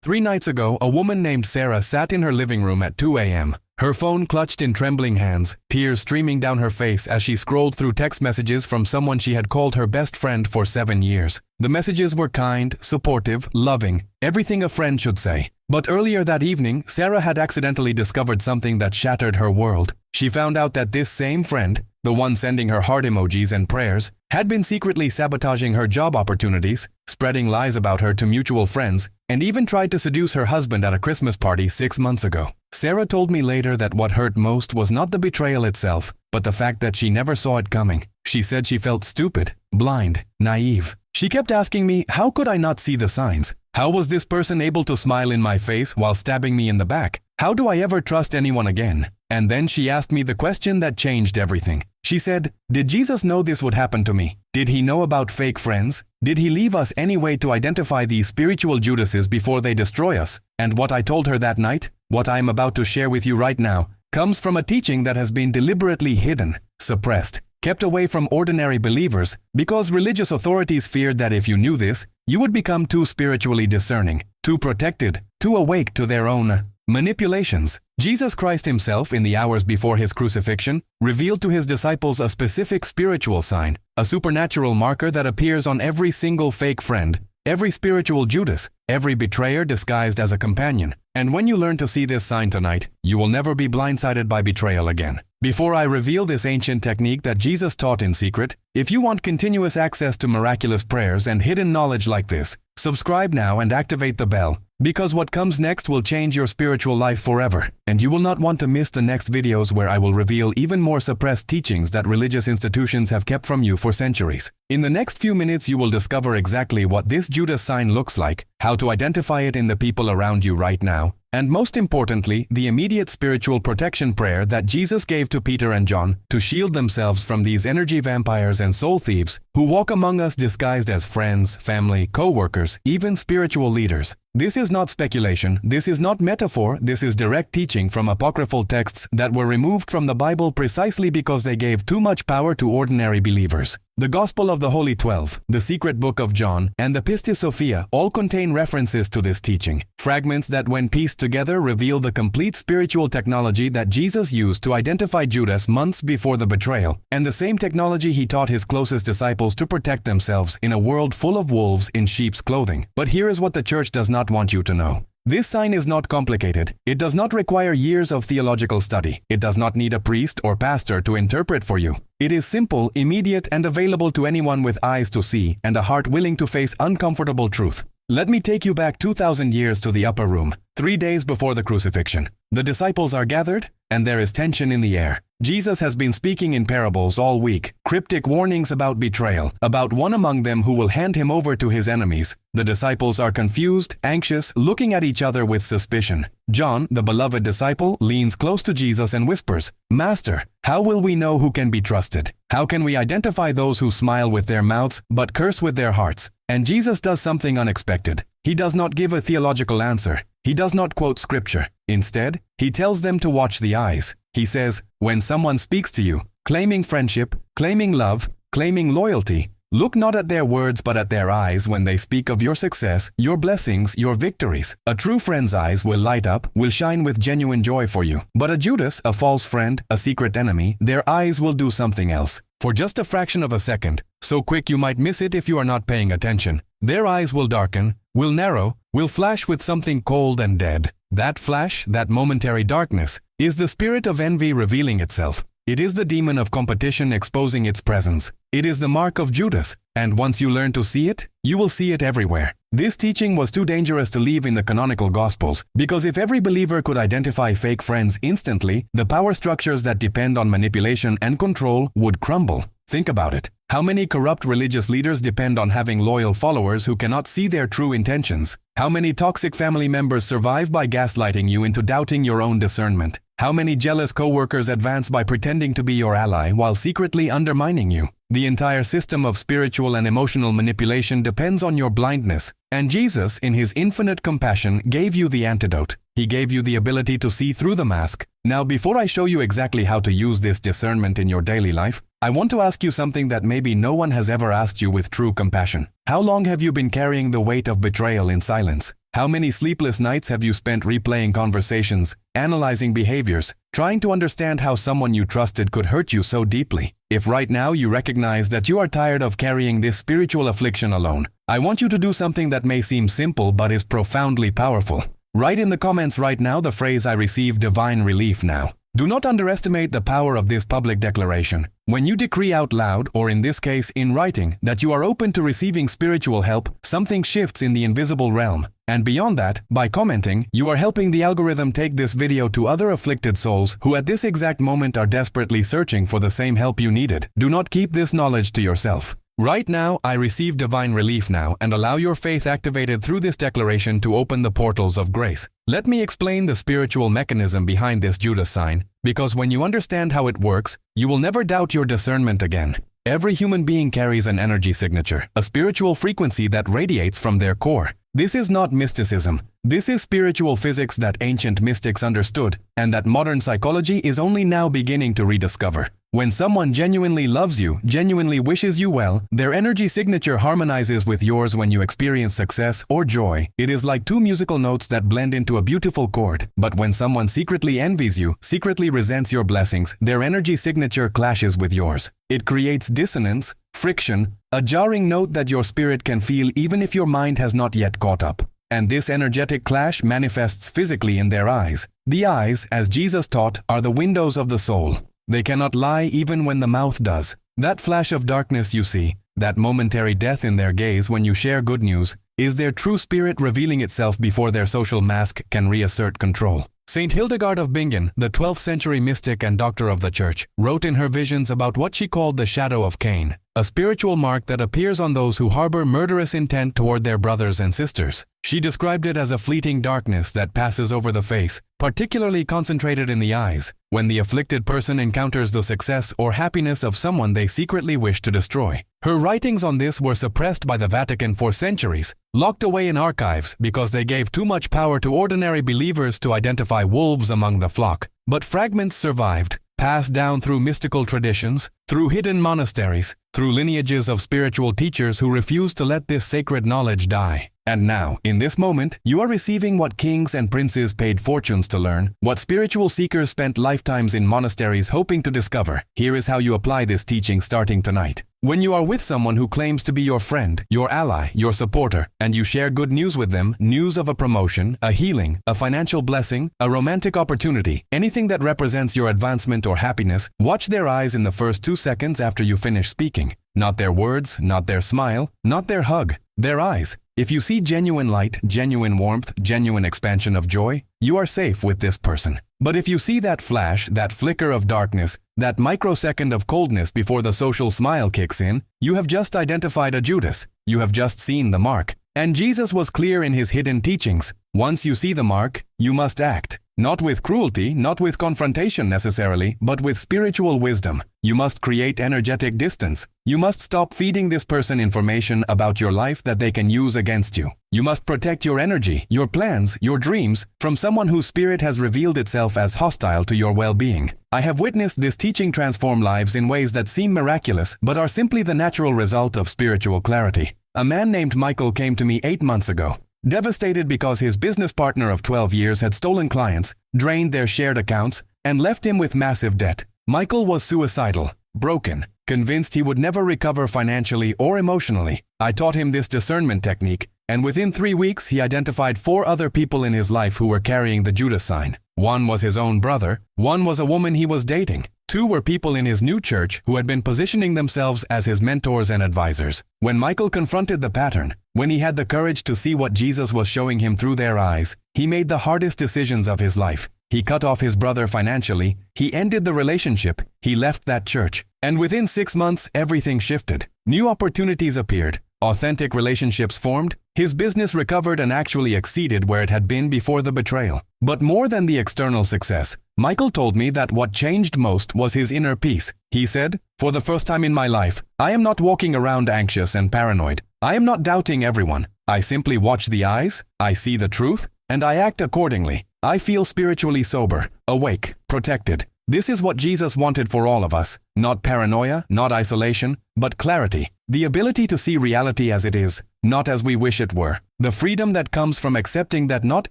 3 nights ago, a woman named Sarah sat in her living room at 2 a.m., her phone clutched in trembling hands, tears streaming down her face as she scrolled through text messages from someone she had called her best friend for 7 years. The messages were kind, supportive, loving, everything a friend should say. But earlier that evening, Sarah had accidentally discovered something that shattered her world. She found out that this same friend, the one sending her heart emojis and prayers, had been secretly sabotaging her job opportunities, spreading lies about her to mutual friends, and even tried to seduce her husband at a Christmas party 6 months ago. Sarah told me later that what hurt most was not the betrayal itself, but the fact that she never saw it coming. She said she felt stupid, blind, naive. She kept asking me, how could I not see the signs? How was this person able to smile in my face while stabbing me in the back? How do I ever trust anyone again? And then she asked me the question that changed everything. She said, did Jesus know this would happen to me? Did he know about fake friends? Did he leave us any way to identify these spiritual Judases before they destroy us? And what I told her that night, what I am about to share with you right now, comes from a teaching that has been deliberately hidden, suppressed, kept away from ordinary believers, because religious authorities feared that if you knew this, you would become too spiritually discerning, too protected, too awake to their own manipulations. Jesus Christ himself, in the hours before his crucifixion, revealed to his disciples a specific spiritual sign, a supernatural marker that appears on every single fake friend, every spiritual Judas, every betrayer disguised as a companion. And when you learn to see this sign tonight, you will never be blindsided by betrayal again. Before I reveal this ancient technique that Jesus taught in secret, if you want continuous access to miraculous prayers and hidden knowledge like this, subscribe now and activate the bell, because what comes next will change your spiritual life forever, and you will not want to miss the next videos where I will reveal even more suppressed teachings that religious institutions have kept from you for centuries. In the next few minutes, you will discover exactly what this Judas sign looks like, how to identify it in the people around you right now, and most importantly, the immediate spiritual protection prayer that Jesus gave to Peter and John to shield themselves from these energy vampires and soul thieves who walk among us disguised as friends, family, co-workers, even spiritual leaders. This is not speculation, this is not metaphor, this is direct teaching from apocryphal texts that were removed from the Bible precisely because they gave too much power to ordinary believers. The Gospel of the Holy 12, the Secret Book of John, and the Pistis Sophia all contain references to this teaching. Fragments that, when pieced together, reveal the complete spiritual technology that Jesus used to identify Judas months before the betrayal, and the same technology he taught his closest disciples to protect themselves in a world full of wolves in sheep's clothing. But here is what the church does not want you to know. This sign is not complicated. It does not require years of theological study. It does not need a priest or pastor to interpret for you. It is simple, immediate, and available to anyone with eyes to see and a heart willing to face uncomfortable truth. Let me take you back 2,000 years to the upper room, 3 days before the crucifixion. The disciples are gathered, and there is tension in the air. Jesus has been speaking in parables all week, cryptic warnings about betrayal, about one among them who will hand him over to his enemies. The disciples are confused, anxious, looking at each other with suspicion. John, the beloved disciple, leans close to Jesus and whispers, "Master, how will we know who can be trusted? How can we identify those who smile with their mouths but curse with their hearts?" And Jesus does something unexpected. He does not give a theological answer. He does not quote scripture. Instead, he tells them to watch the eyes. He says, when someone speaks to you, claiming friendship, claiming love, claiming loyalty, look not at their words but at their eyes when they speak of your success, your blessings, your victories. A true friend's eyes will light up, will shine with genuine joy for you. But a Judas, a false friend, a secret enemy, their eyes will do something else. For just a fraction of a second, so quick you might miss it if you are not paying attention, their eyes will darken, will narrow, will flash with something cold and dead. That flash, that momentary darkness, is the spirit of envy revealing itself. It is the demon of competition exposing its presence. It is the mark of Judas, and once you learn to see it, you will see it everywhere. This teaching was too dangerous to leave in the canonical Gospels, because if every believer could identify fake friends instantly, the power structures that depend on manipulation and control would crumble. Think about it. How many corrupt religious leaders depend on having loyal followers who cannot see their true intentions? How many toxic family members survive by gaslighting you into doubting your own discernment? How many jealous co-workers advance by pretending to be your ally while secretly undermining you? The entire system of spiritual and emotional manipulation depends on your blindness. And Jesus, in his infinite compassion, gave you the antidote. He gave you the ability to see through the mask. Now, before I show you exactly how to use this discernment in your daily life, I want to ask you something that maybe no one has ever asked you with true compassion. How long have you been carrying the weight of betrayal in silence? How many sleepless nights have you spent replaying conversations, analyzing behaviors, trying to understand how someone you trusted could hurt you so deeply? If right now you recognize that you are tired of carrying this spiritual affliction alone, I want you to do something that may seem simple but is profoundly powerful. Write in the comments right now the phrase "I receive divine relief now." Do not underestimate the power of this public declaration. When you decree out loud, or in this case in writing, that you are open to receiving spiritual help, something shifts in the invisible realm. And beyond that, by commenting, you are helping the algorithm take this video to other afflicted souls who at this exact moment are desperately searching for the same help you needed. Do not keep this knowledge to yourself. Right now, I receive divine relief now, and allow your faith activated through this declaration to open the portals of grace. Let me explain the spiritual mechanism behind this Judas sign, because when you understand how it works, you will never doubt your discernment again. Every human being carries an energy signature, a spiritual frequency that radiates from their core. This is not mysticism. This is spiritual physics that ancient mystics understood, and that modern psychology is only now beginning to rediscover. When someone genuinely loves you, genuinely wishes you well, their energy signature harmonizes with yours when you experience success or joy. It is like two musical notes that blend into a beautiful chord. But when someone secretly envies you, secretly resents your blessings, their energy signature clashes with yours. It creates dissonance, friction, a jarring note that your spirit can feel even if your mind has not yet caught up. And this energetic clash manifests physically in their eyes. The eyes, as Jesus taught, are the windows of the soul. They cannot lie even when the mouth does. That flash of darkness you see, that momentary death in their gaze when you share good news, is their true spirit revealing itself before their social mask can reassert control. Saint Hildegard of Bingen, the 12th century mystic and doctor of the Church, wrote in her visions about what she called the shadow of Cain, a spiritual mark that appears on those who harbor murderous intent toward their brothers and sisters. She described it as a fleeting darkness that passes over the face, particularly concentrated in the eyes, when the afflicted person encounters the success or happiness of someone they secretly wish to destroy. Her writings on this were suppressed by the Vatican for centuries, locked away in archives because they gave too much power to ordinary believers to identify wolves among the flock. But fragments survived, passed down through mystical traditions, through hidden monasteries, through lineages of spiritual teachers who refused to let this sacred knowledge die. And now, in this moment, you are receiving what kings and princes paid fortunes to learn, what spiritual seekers spent lifetimes in monasteries hoping to discover. Here is how you apply this teaching starting tonight. When you are with someone who claims to be your friend, your ally, your supporter, and you share good news with them, news of a promotion, a healing, a financial blessing, a romantic opportunity, anything that represents your advancement or happiness, watch their eyes in the first 2 seconds after you finish speaking. Not their words, not their smile, not their hug, their eyes. If you see genuine light, genuine warmth, genuine expansion of joy, you are safe with this person. But if you see that flash, that flicker of darkness, that microsecond of coldness before the social smile kicks in, you have just identified a Judas. You have just seen the mark. And Jesus was clear in his hidden teachings. Once you see the mark, you must act. Not with cruelty, not with confrontation necessarily, but with spiritual wisdom. You must create energetic distance. You must stop feeding this person information about your life that they can use against you. You must protect your energy, your plans, your dreams from someone whose spirit has revealed itself as hostile to your well-being. I have witnessed this teaching transform lives in ways that seem miraculous, but are simply the natural result of spiritual clarity. A man named Michael came to me 8 months ago. Devastated because his business partner of 12 years had stolen clients, drained their shared accounts, and left him with massive debt. Michael was suicidal, broken, convinced he would never recover financially or emotionally. I taught him this discernment technique, and within 3 weeks he identified 4 other people in his life who were carrying the Judas sign. 1 was his own brother, 1 was a woman he was dating. 2 were people in his new church who had been positioning themselves as his mentors and advisors. When Michael confronted the pattern, when he had the courage to see what Jesus was showing him through their eyes, he made the hardest decisions of his life. He cut off his brother financially, he ended the relationship, he left that church. And within 6 months, everything shifted. New opportunities appeared, authentic relationships formed, his business recovered and actually exceeded where it had been before the betrayal. But more than the external success, Michael told me that what changed most was his inner peace. He said, "For the first time in my life, I am not walking around anxious and paranoid. I am not doubting everyone. I simply watch the eyes, I see the truth, and I act accordingly. I feel spiritually sober, awake, protected." This is what Jesus wanted for all of us. Not paranoia, not isolation, but clarity. The ability to see reality as it is, not as we wish it were. The freedom that comes from accepting that not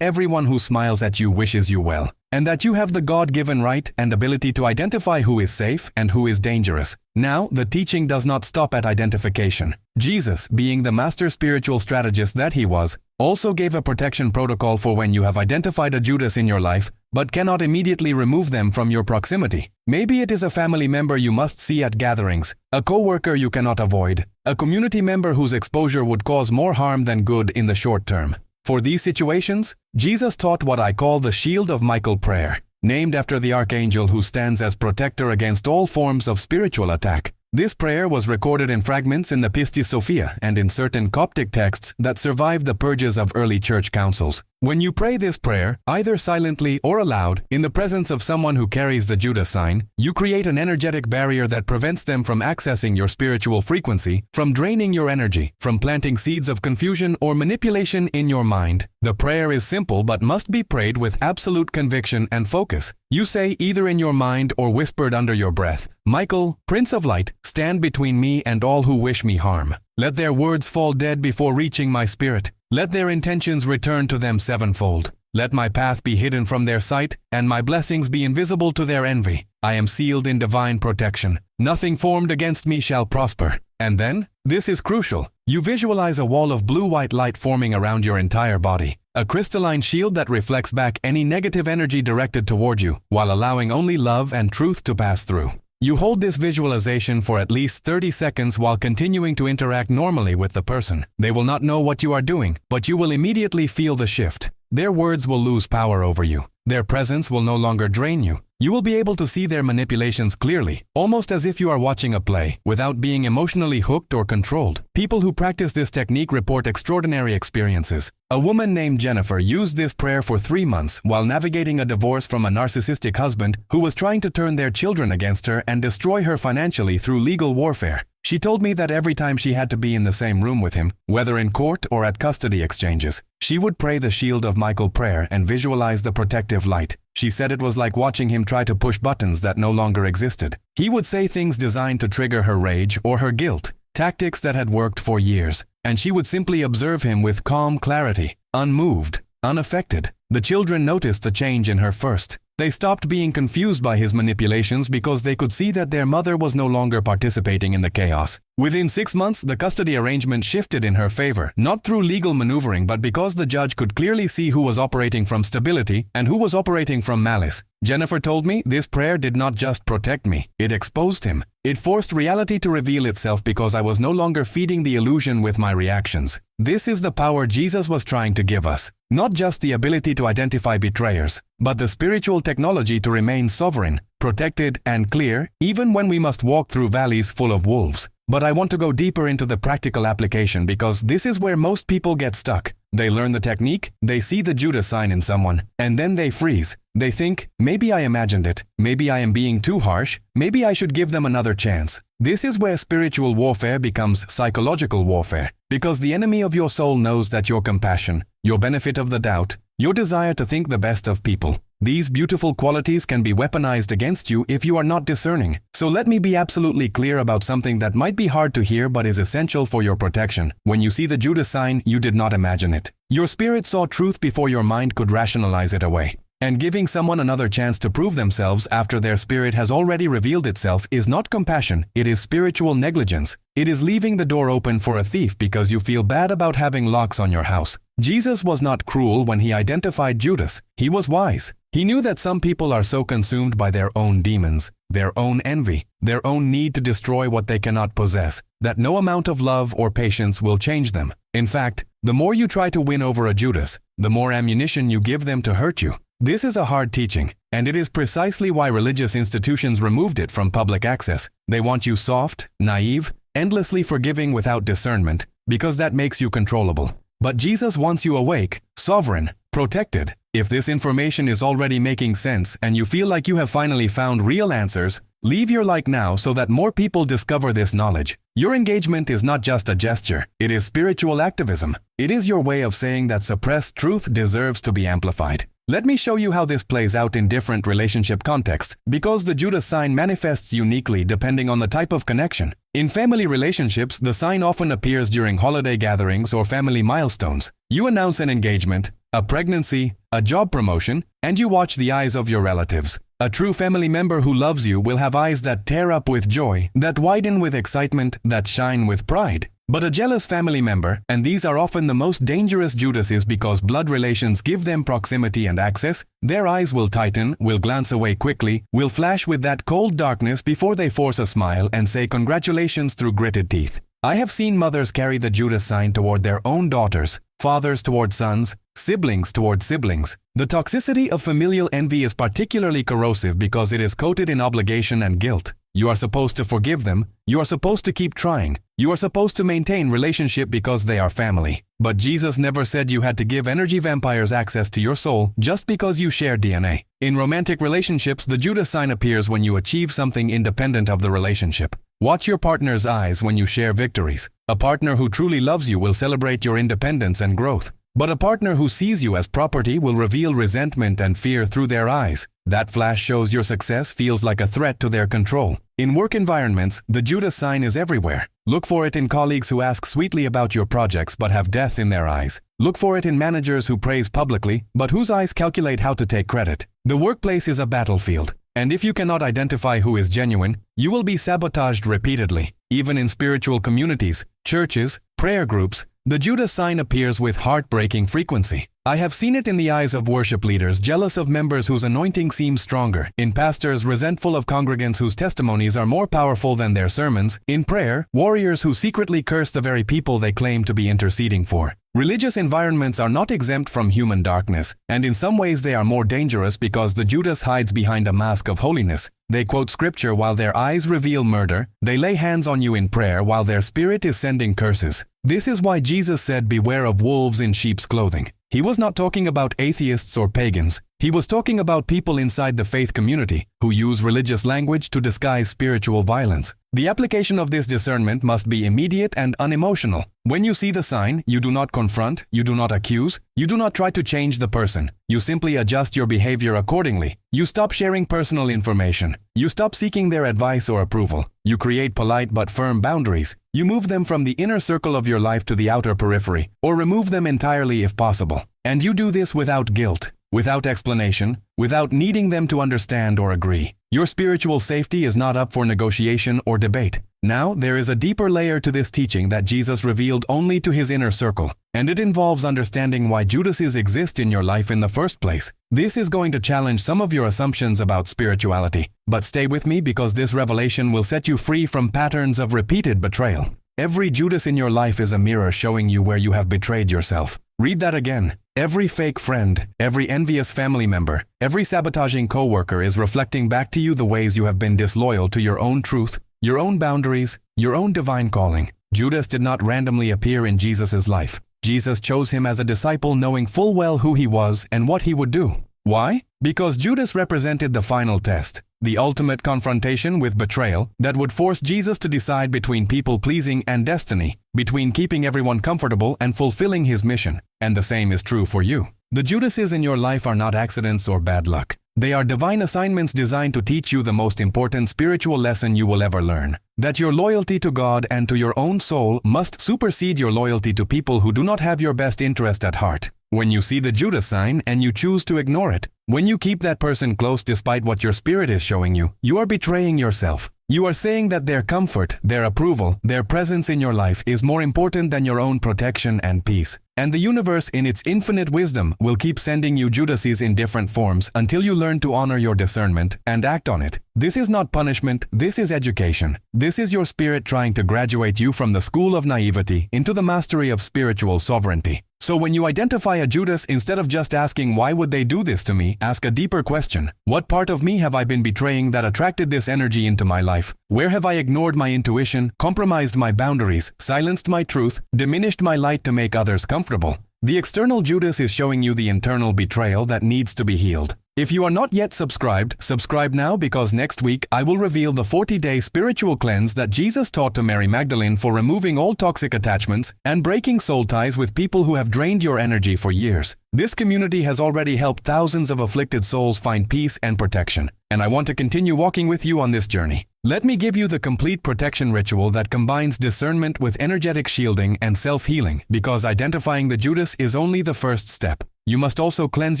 everyone who smiles at you wishes you well, and that you have the God-given right and ability to identify who is safe and who is dangerous. Now, the teaching does not stop at identification. Jesus, being the master spiritual strategist that he was, also gave a protection protocol for when you have identified a Judas in your life, but cannot immediately remove them from your proximity. Maybe it is a family member you must see at gatherings, a co-worker you cannot avoid, a community member whose exposure would cause more harm than good in the short term. For these situations, Jesus taught what I call the Shield of Michael prayer, named after the archangel who stands as protector against all forms of spiritual attack. This prayer was recorded in fragments in the Pistis Sophia and in certain Coptic texts that survived the purges of early church councils. When you pray this prayer, either silently or aloud, in the presence of someone who carries the Judas sign, you create an energetic barrier that prevents them from accessing your spiritual frequency, from draining your energy, from planting seeds of confusion or manipulation in your mind. The prayer is simple but must be prayed with absolute conviction and focus. You say either in your mind or whispered under your breath, "Michael, Prince of Light, stand between me and all who wish me harm. Let their words fall dead before reaching my spirit. Let their intentions return to them sevenfold. Let my path be hidden from their sight, and my blessings be invisible to their envy. I am sealed in divine protection. Nothing formed against me shall prosper." And then, this is crucial, you visualize a wall of blue-white light forming around your entire body, a crystalline shield that reflects back any negative energy directed toward you, while allowing only love and truth to pass through. You hold this visualization for at least 30 seconds while continuing to interact normally with the person. They will not know what you are doing, but you will immediately feel the shift. Their words will lose power over you. Their presence will no longer drain you. You will be able to see their manipulations clearly, almost as if you are watching a play, without being emotionally hooked or controlled. People who practice this technique report extraordinary experiences. A woman named Jennifer used this prayer for 3 months while navigating a divorce from a narcissistic husband who was trying to turn their children against her and destroy her financially through legal warfare. She told me that every time she had to be in the same room with him, whether in court or at custody exchanges, she would pray the Shield of Michael prayer and visualize the protective light. She said it was like watching him try to push buttons that no longer existed. He would say things designed to trigger her rage or her guilt, tactics that had worked for years, and she would simply observe him with calm clarity, unmoved, unaffected. The children noticed the change in her first. They stopped being confused by his manipulations because they could see that their mother was no longer participating in the chaos. Within 6 months, the custody arrangement shifted in her favor, not through legal maneuvering but because the judge could clearly see who was operating from stability and who was operating from malice. Jennifer told me this prayer did not just protect me, it exposed him. It forced reality to reveal itself because I was no longer feeding the illusion with my reactions. This is the power Jesus was trying to give us. Not just the ability to identify betrayers, but the spiritual technology to remain sovereign, protected, and clear, even when we must walk through valleys full of wolves. But I want to go deeper into the practical application because this is where most people get stuck. They learn the technique, they see the Judas sign in someone, and then they freeze. They think, maybe I imagined it, maybe I am being too harsh, maybe I should give them another chance. This is where spiritual warfare becomes psychological warfare, because the enemy of your soul knows that your compassion, your benefit of the doubt, your desire to think the best of people, these beautiful qualities can be weaponized against you if you are not discerning. So let me be absolutely clear about something that might be hard to hear but is essential for your protection. When you see the Judas sign, you did not imagine it. Your spirit saw truth before your mind could rationalize it away. And giving someone another chance to prove themselves after their spirit has already revealed itself is not compassion, it is spiritual negligence. It is leaving the door open for a thief because you feel bad about having locks on your house. Jesus was not cruel when he identified Judas. He was wise. He knew that some people are so consumed by their own demons, their own envy, their own need to destroy what they cannot possess, that no amount of love or patience will change them. In fact, the more you try to win over a Judas, the more ammunition you give them to hurt you. This is a hard teaching, and it is precisely why religious institutions removed it from public access. They want you soft, naive, endlessly forgiving without discernment, because that makes you controllable. But Jesus wants you awake, sovereign, protected. If this information is already making sense and you feel like you have finally found real answers, Leave your like now so that more people discover this knowledge. Your engagement is not just a gesture, it is spiritual activism. It is your way of saying that suppressed truth deserves to be amplified. Let me show you how this plays out in different relationship contexts, because the Judas sign manifests uniquely depending on the type of connection. In family relationships, the sign often appears during holiday gatherings or family milestones. You announce an engagement, a pregnancy, a job promotion, and you watch the eyes of your relatives. A true family member who loves you will have eyes that tear up with joy, that widen with excitement, that shine with pride. But a jealous family member, and these are often the most dangerous Judases because blood relations give them proximity and access, their eyes will tighten, will glance away quickly, will flash with that cold darkness before they force a smile and say congratulations through gritted teeth. I have seen mothers carry the Judas sign toward their own daughters, fathers toward sons, siblings toward siblings. The toxicity of familial envy is particularly corrosive because it is coated in obligation and guilt. You are supposed to forgive them. You are supposed to keep trying. You are supposed to maintain relationship because they are family. But Jesus never said you had to give energy vampires access to your soul just because you share DNA. In romantic relationships, the Judas sign appears when you achieve something independent of the relationship. Watch your partner's eyes when you share victories. A partner who truly loves you will celebrate your independence and growth. But a partner who sees you as property will reveal resentment and fear through their eyes. That flash shows your success feels like a threat to their control. In work environments, the Judas sign is everywhere. Look for it in colleagues who ask sweetly about your projects but have death in their eyes. Look for it in managers who praise publicly but whose eyes calculate how to take credit. The workplace is a battlefield. And if you cannot identify who is genuine, you will be sabotaged repeatedly. Even in spiritual communities, churches, prayer groups, the Judas sign appears with heartbreaking frequency. I have seen it in the eyes of worship leaders jealous of members whose anointing seems stronger, in pastors resentful of congregants whose testimonies are more powerful than their sermons, in prayer, warriors who secretly curse the very people they claim to be interceding for. Religious environments are not exempt from human darkness, and in some ways they are more dangerous because the Judas hides behind a mask of holiness. They quote scripture while their eyes reveal murder. They lay hands on you in prayer while their spirit is sending curses. This is why Jesus said, "Beware of wolves in sheep's clothing." He was not talking about atheists or pagans. He was talking about people inside the faith community who use religious language to disguise spiritual violence. The application of this discernment must be immediate and unemotional. When you see the sign, you do not confront, you do not accuse, you do not try to change the person. You simply adjust your behavior accordingly. You stop sharing personal information. You stop seeking their advice or approval. You create polite but firm boundaries. You move them from the inner circle of your life to the outer periphery, or remove them entirely if possible. And you do this without guilt, without explanation, without needing them to understand or agree. Your spiritual safety is not up for negotiation or debate. Now, there is a deeper layer to this teaching that Jesus revealed only to his inner circle, and it involves understanding why Judases exist in your life in the first place. This is going to challenge some of your assumptions about spirituality, but stay with me because this revelation will set you free from patterns of repeated betrayal. Every Judas in your life is a mirror showing you where you have betrayed yourself. Read that again. Every fake friend, every envious family member, every sabotaging coworker is reflecting back to you the ways you have been disloyal to your own truth, your own boundaries, your own divine calling. Judas did not randomly appear in Jesus' life. Jesus chose him as a disciple knowing full well who he was and what he would do. Why? Because Judas represented the final test, the ultimate confrontation with betrayal that would force Jesus to decide between people-pleasing and destiny, between keeping everyone comfortable and fulfilling his mission. And the same is true for you. The Judases in your life are not accidents or bad luck. They are divine assignments designed to teach you the most important spiritual lesson you will ever learn. That your loyalty to God and to your own soul must supersede your loyalty to people who do not have your best interest at heart. When you see the Judas sign and you choose to ignore it, when you keep that person close despite what your spirit is showing you, you are betraying yourself. You are saying that their comfort, their approval, their presence in your life is more important than your own protection and peace. And the universe in its infinite wisdom will keep sending you Judases in different forms until you learn to honor your discernment and act on it. This is not punishment, this is education. This is your spirit trying to graduate you from the school of naivety into the mastery of spiritual sovereignty. So when you identify a Judas, instead of just asking, "Why would they do this to me?" ask a deeper question. What part of me have I been betraying that attracted this energy into my life? Where have I ignored my intuition, compromised my boundaries, silenced my truth, diminished my light to make others comfortable? The external Judas is showing you the internal betrayal that needs to be healed. If you are not yet subscribed, subscribe now because next week I will reveal the 40-day spiritual cleanse that Jesus taught to Mary Magdalene for removing all toxic attachments and breaking soul ties with people who have drained your energy for years. This community has already helped thousands of afflicted souls find peace and protection, and I want to continue walking with you on this journey. Let me give you the complete protection ritual that combines discernment with energetic shielding and self-healing, because identifying the Judas is only the first step. You must also cleanse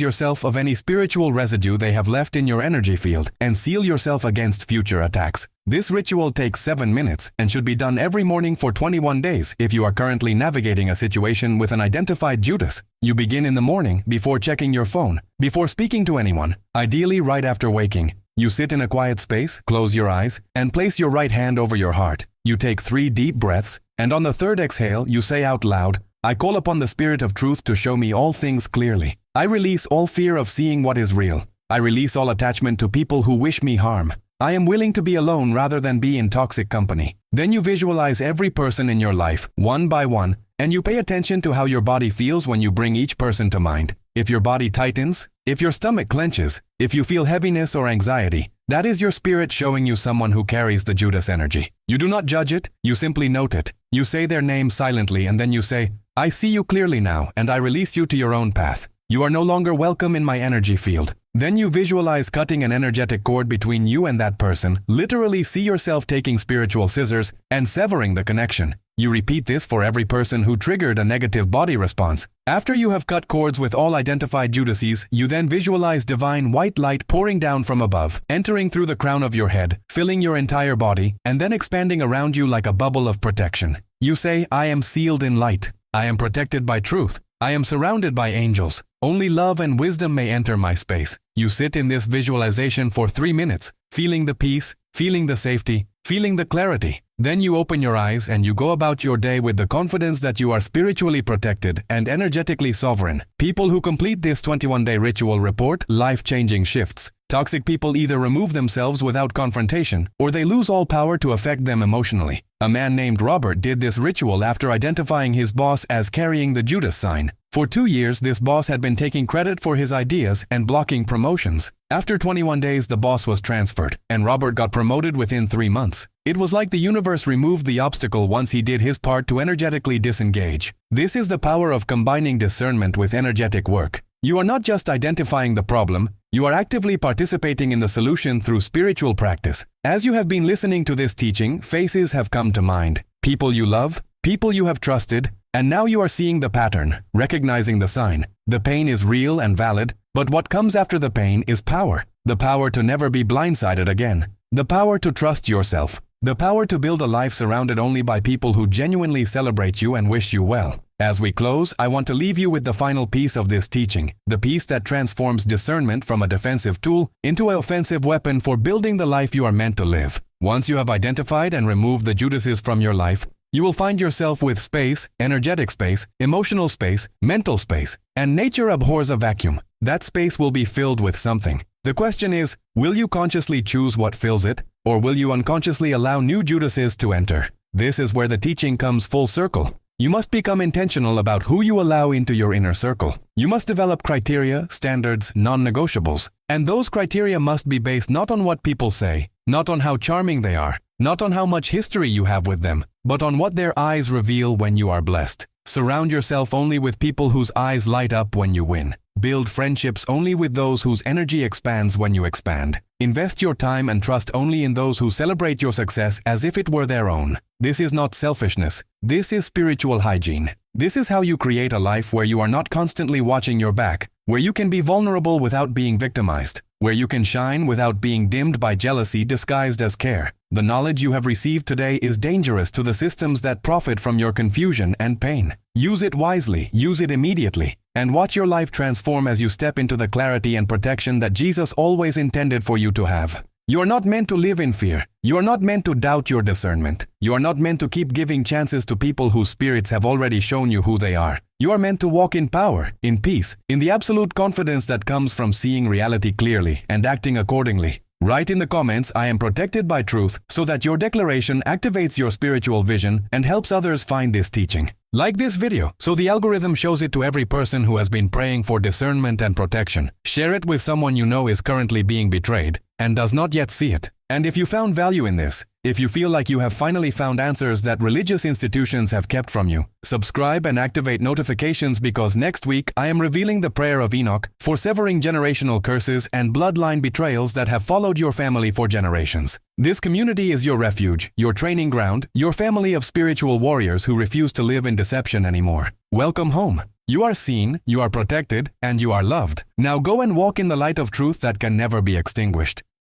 yourself of any spiritual residue they have left in your energy field and seal yourself against future attacks. This ritual takes 7 minutes and should be done every morning for 21 days if you are currently navigating a situation with an identified Judas. You begin in the morning before checking your phone, before speaking to anyone, ideally right after waking. You sit in a quiet space, close your eyes, and place your right hand over your heart. You take 3 deep breaths, and on the third exhale, you say out loud, I call upon the Spirit of Truth to show me all things clearly. I release all fear of seeing what is real. I release all attachment to people who wish me harm. I am willing to be alone rather than be in toxic company. Then you visualize every person in your life, one by one, and you pay attention to how your body feels when you bring each person to mind. If your body tightens, if your stomach clenches, if you feel heaviness or anxiety, that is your spirit showing you someone who carries the Judas energy. You do not judge it, you simply note it. You say their name silently and then you say, I see you clearly now and I release you to your own path. You are no longer welcome in my energy field. Then you visualize cutting an energetic cord between you and that person, literally see yourself taking spiritual scissors and severing the connection. You repeat this for every person who triggered a negative body response. After you have cut cords with all identified Judases, you then visualize divine white light pouring down from above, entering through the crown of your head, filling your entire body, and then expanding around you like a bubble of protection. You say, I am sealed in light. I am protected by truth. I am surrounded by angels. Only love and wisdom may enter my space. You sit in this visualization for 3 minutes, feeling the peace, feeling the safety, feeling the clarity. Then you open your eyes and you go about your day with the confidence that you are spiritually protected and energetically sovereign. People who complete this 21-day ritual report life-changing shifts. Toxic people either remove themselves without confrontation or they lose all power to affect them emotionally. A man named Robert did this ritual after identifying his boss as carrying the Judas sign. For 2 years, this boss had been taking credit for his ideas and blocking promotions. After 21 days, the boss was transferred, and Robert got promoted within 3 months. It was like the universe removed the obstacle once he did his part to energetically disengage. This is the power of combining discernment with energetic work. You are not just identifying the problem, you are actively participating in the solution through spiritual practice. As you have been listening to this teaching, faces have come to mind. People you love, people you have trusted, and now you are seeing the pattern, recognizing the sign. The pain is real and valid, but what comes after the pain is power. The power to never be blindsided again. The power to trust yourself. The power to build a life surrounded only by people who genuinely celebrate you and wish you well. As we close, I want to leave you with the final piece of this teaching, the piece that transforms discernment from a defensive tool into an offensive weapon for building the life you are meant to live. Once you have identified and removed the Judases from your life, you will find yourself with space, energetic space, emotional space, mental space, and nature abhors a vacuum. That space will be filled with something. The question is, will you consciously choose what fills it, or will you unconsciously allow new Judases to enter? This is where the teaching comes full circle. You must become intentional about who you allow into your inner circle. You must develop criteria, standards, non-negotiables. And those criteria must be based not on what people say, not on how charming they are, not on how much history you have with them, but on what their eyes reveal when you are blessed. Surround yourself only with people whose eyes light up when you win. Build friendships only with those whose energy expands when you expand. Invest your time and trust only in those who celebrate your success as if it were their own. This is not selfishness. This is spiritual hygiene. This is how you create a life where you are not constantly watching your back, where you can be vulnerable without being victimized, where you can shine without being dimmed by jealousy disguised as care. The knowledge you have received today is dangerous to the systems that profit from your confusion and pain. Use it wisely, use it immediately, and watch your life transform as you step into the clarity and protection that Jesus always intended for you to have. You are not meant to live in fear. You are not meant to doubt your discernment. You are not meant to keep giving chances to people whose spirits have already shown you who they are. You are meant to walk in power, in peace, in the absolute confidence that comes from seeing reality clearly and acting accordingly. Write in the comments, I am protected by truth, so that your declaration activates your spiritual vision and helps others find this teaching. Like this video so the algorithm shows it to every person who has been praying for discernment and protection. Share it with someone you know is currently being betrayed and does not yet see it. And if you found value in this, if you feel like you have finally found answers that religious institutions have kept from you, subscribe and activate notifications because next week I am revealing the prayer of Enoch for severing generational curses and bloodline betrayals that have followed your family for generations. This community is your refuge, your training ground, your family of spiritual warriors who refuse to live in deception anymore. Welcome home. You are seen, you are protected, and you are loved. Now go and walk in the light of truth that can never be extinguished.